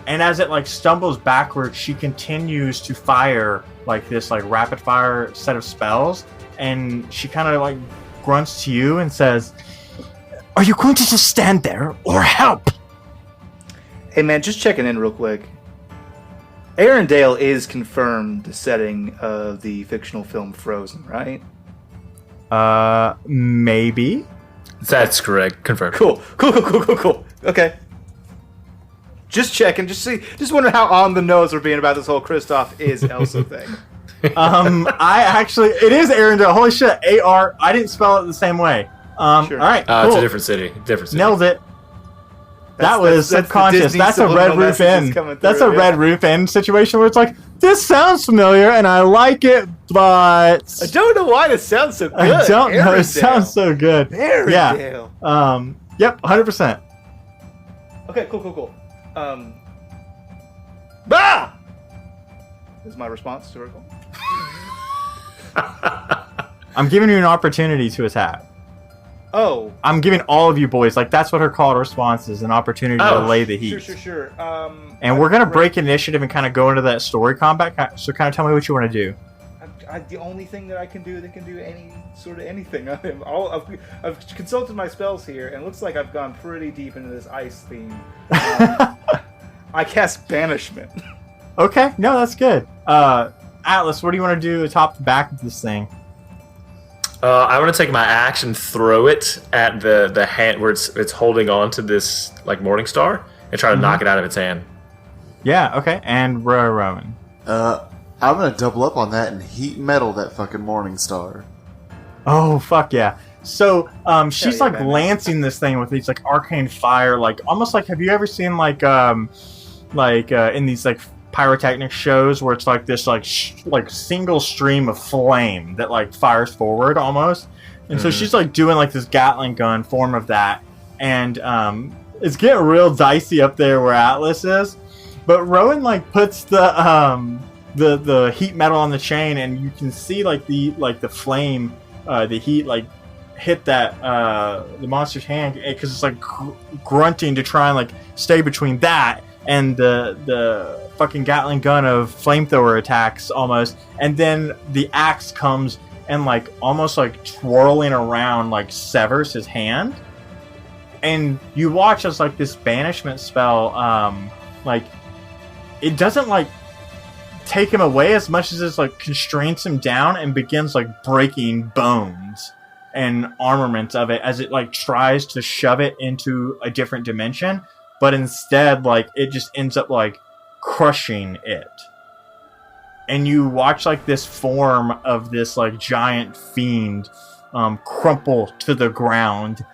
And as it like stumbles backwards, she continues to fire like this like rapid fire set of spells. And she kind of like grunts to you and says, "Are you going to just stand there or help?" Hey man, just checking in real quick. Arundel is confirmed the setting of the fictional film Frozen, right? Maybe. That's correct. Confirmed. Cool. Okay. Just checking, just wondering how on the nose we're being about this whole Kristoff is Elsa thing. It is Arundel. Holy shit, A-R. I didn't spell it the same way. Sure. All right, cool. It's a different city. Nailed it. That was subconscious. That's a Red Roof Inn. That's a Red Roof Inn situation where it's like, this sounds familiar and I like it, but I don't know why this sounds so good. I don't know. Arundel. It sounds so good. Arundel. Yeah. Yep. 100%. Okay. Cool. Bah! Is my response to her call. I'm giving you an opportunity to attack. Oh. I'm giving all of you boys, like, that's what her call to response is, an opportunity to lay the heat. Sure. And we're going to break initiative and kind of go into that story combat, so kind of tell me what you want to do. The only thing that I can do that can do any sort of anything. I've consulted my spells here, and it looks like I've gone pretty deep into this ice theme. I cast Banishment. Okay, no, that's good. Atlas, what do you want to do atop the back of this thing? I want to take my action, throw it at the hand where it's holding on to this like Morning Star, and try to knock it out of its hand. Yeah, okay. And Rowan. I'm gonna double up on that and heat metal that fucking Morning Star. Oh fuck yeah! So she's like man. lancing this thing with these like arcane fire, like almost like, have you ever seen like in these like pyrotechnic shows where it's like this like single stream of flame that like fires forward almost, and so she's like doing like this Gatling gun form of that, and it's getting real dicey up there where Atlas is, but Rowan like puts the heat metal on the chain, and you can see like the flame, the heat like hit that the monster's hand, because it's like grunting to try and like stay between that and the fucking Gatling gun of flamethrower attacks almost, and then the axe comes and like almost like twirling around like severs his hand, and you watch as like this banishment spell like it doesn't like take him away as much as it's like constrains him down and begins like breaking bones and armament of it as it like tries to shove it into a different dimension, but instead like it just ends up like crushing it. And you watch like this form of this like giant fiend crumple to the ground,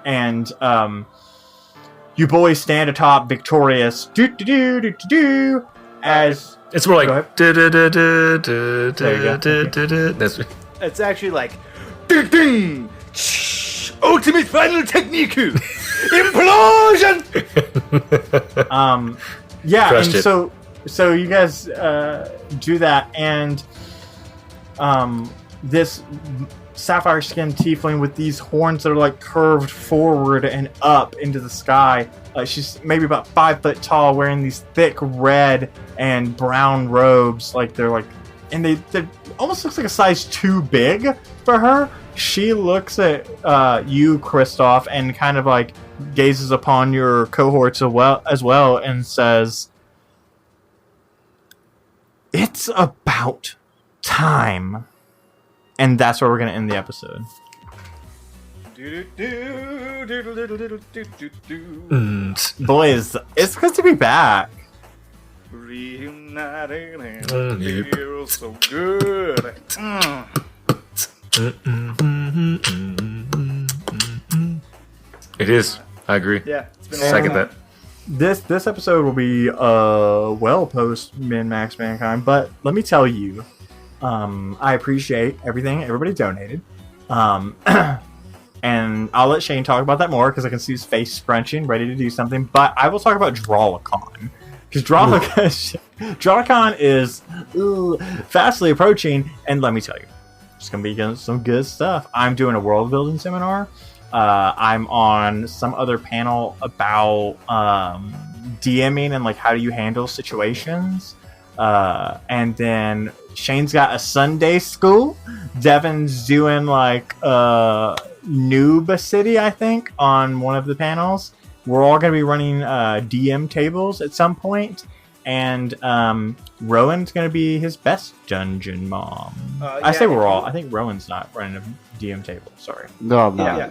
and you boys stand atop victorious. As It's more like. That's It's actually like, ding ding, ultimate final technique, implosion. Yeah, Crushed and it. so you guys do that, and this sapphire skinned tiefling with these horns that are like curved forward and up into the sky. She's maybe about 5 foot tall, wearing these thick red and brown robes. Like they're like, and they almost looks like a size too big for her. She looks at you, Kristoff, and kind of like gazes upon your cohorts as well, and says, "It's about time." And that's where we're going to end the episode. Boys, it's good to be back. Reunited and it feels so good. It is. I agree. Yeah, it's been a Second long that. This episode will be well post Min-Max Mankind, but let me tell you, I appreciate everything everybody donated. And I'll let Shane talk about that more because I can see his face scrunching, ready to do something. But I will talk about Drawlicon. Because Drawlicon is fastly approaching, and let me tell you, it's going to be some good stuff. I'm doing a world building seminar. I'm on some other panel about DMing and like how do you handle situations. And then Shane's got a Sunday school. Devin's doing like Noob City, I think, on one of the panels. We're all going to be running DM tables at some point. And Rowan's going to be his best dungeon mom. I say we're all. I think Rowan's not running a DM table. Sorry. No, I'm not. Yeah.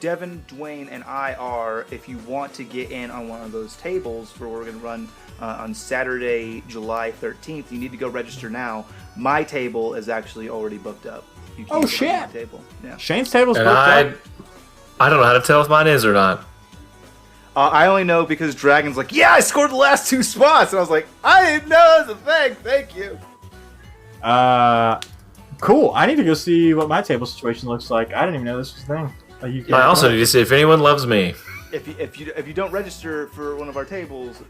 Devin, Dwayne, and I are, if you want to get in on one of those tables for we're going to run on Saturday, July 13th, you need to go register now. My table is actually already booked up. You can't get on my table. Yeah. Shane's table's And booked up. I don't know how to tell if mine is or not. I only know because Dragon's like, yeah, I scored the last 2 spots. And I was like, I didn't know it was a thing. Thank you. Cool. I need to go see what my table situation looks like. I didn't even know this was a thing. I also need to see if anyone loves me. If you don't register for one of our tables,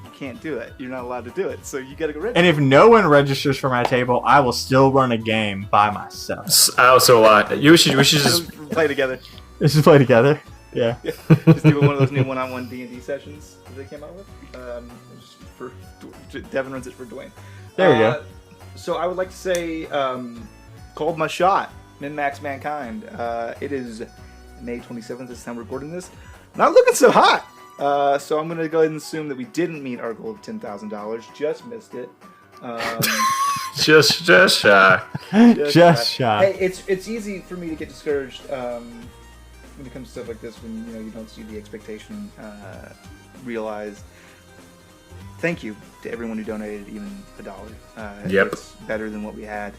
you can't do it. You're not allowed to do it. So you got to go register. And if no one registers for my table, I will still run a game by myself. So we should just play together. Let's just play together. Yeah. Just do one of those new one-on-one D&D sessions that they came out with. Just for Devin runs it for Dwayne. There we go. So I would like to say, called my shot. Min-Max Mankind. It is May 27th this time we're recording this. Not looking so hot. So I'm going to go ahead and assume that we didn't meet our goal of $10,000. Just missed it. just shy. Just shy. Hey, it's easy for me to get discouraged when it comes to stuff like this when you don't see the expectation realized. Thank you to everyone who donated even $1. Yep. It's better than what we had.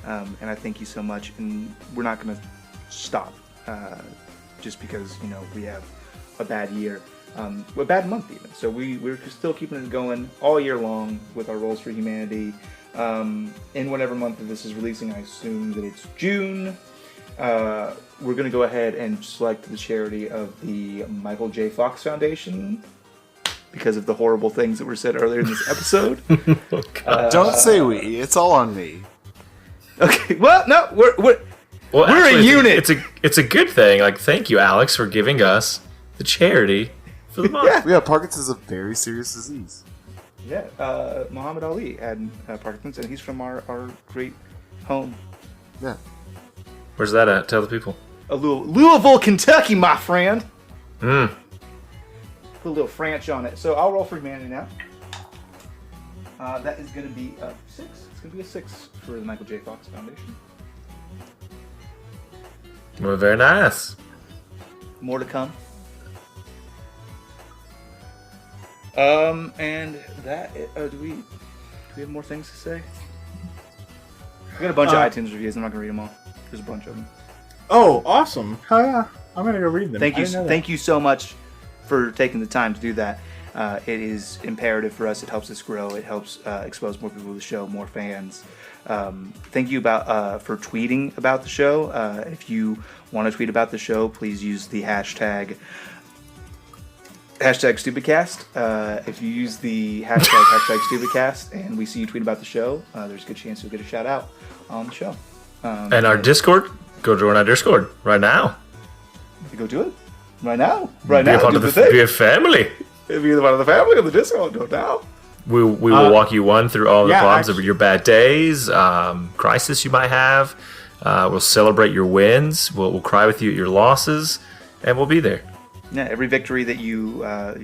And I thank you so much. And we're not going to stop just because, we have a bad year. A bad month even. So we're still keeping it going all year long with our Rolls for Humanity. In whatever month that this is releasing, I assume that it's June. We're going to go ahead and select the charity of the Michael J. Fox Foundation because of the horrible things that were said earlier in this episode. Don't say we. It's all on me. Okay. Well, no, we're actually, a unit. It's a good thing. Like, thank you, Alex, for giving us the charity for the month. Yeah, Parkinson's is a very serious disease. Yeah. Muhammad Ali had Parkinson's, and he's from our great home. Yeah. Where's that at? Tell the people. Louisville, Kentucky, my friend. Hmm. Put a little French on it. So I'll roll for humanity now. That is going to be a 6. It's going to be a 6 for the Michael J. Fox Foundation. Well, very nice. More to come. And that do we have more things to say? We got a bunch of iTunes reviews. I'm not going to read them all. There's a bunch of them. Oh, awesome! Hell yeah! I'm gonna go read them. Thank you so much for taking the time to do that. It is imperative for us. It helps us grow. It helps expose more people to the show, more fans. Thank you for tweeting about the show. If you want to tweet about the show, please use the hashtag #StupidCast. If you use the hashtag #StupidCast and we see you tweet about the show, there's a good chance you'll get a shout out on the show. And our Discord, go join our Discord right now. You go do it right now. Right now, be a family. Be part of the family of the Discord. Do it now. We will walk you through all the problems of your bad days, crisis you might have. We'll celebrate your wins. We'll cry with you at your losses, and we'll be there. Yeah, every victory that you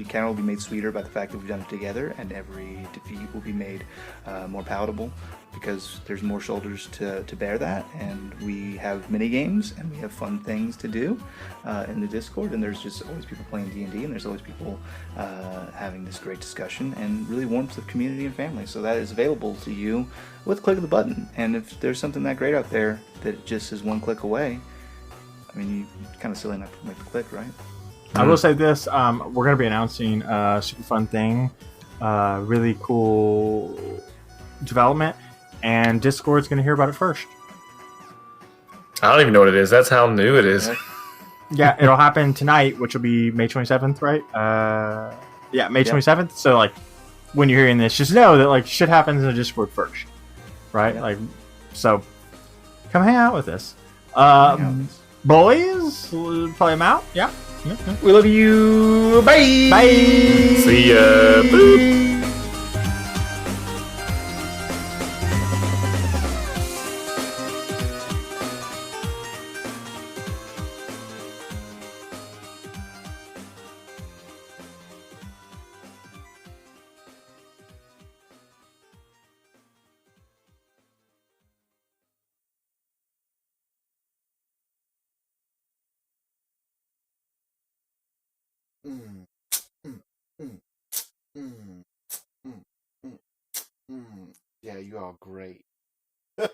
can will be made sweeter by the fact that we've done it together, and every defeat will be made more palatable because there's more shoulders to bear that, and we have mini games and we have fun things to do in the Discord, and there's just always people playing D&D, and there's always people having this great discussion and really warmth of community and family. So that is available to you with a click of the button, and if there's something that great out there that just is one click away, I mean, you kind of silly not to make the click, right? I will say this: we're going to be announcing a super fun thing, really cool development, and Discord's going to hear about it first. I don't even know what it is. That's how new it is. Yeah, it'll happen tonight, which will be May 27th, right? May 27th. So, like, when you're hearing this, just know that like shit happens in the Discord first, right? Like, so come hang out with us, boys. Play them out, yeah. We love you. Bye. Bye. See ya. Boop. Yeah, you are great. It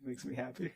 makes me happy.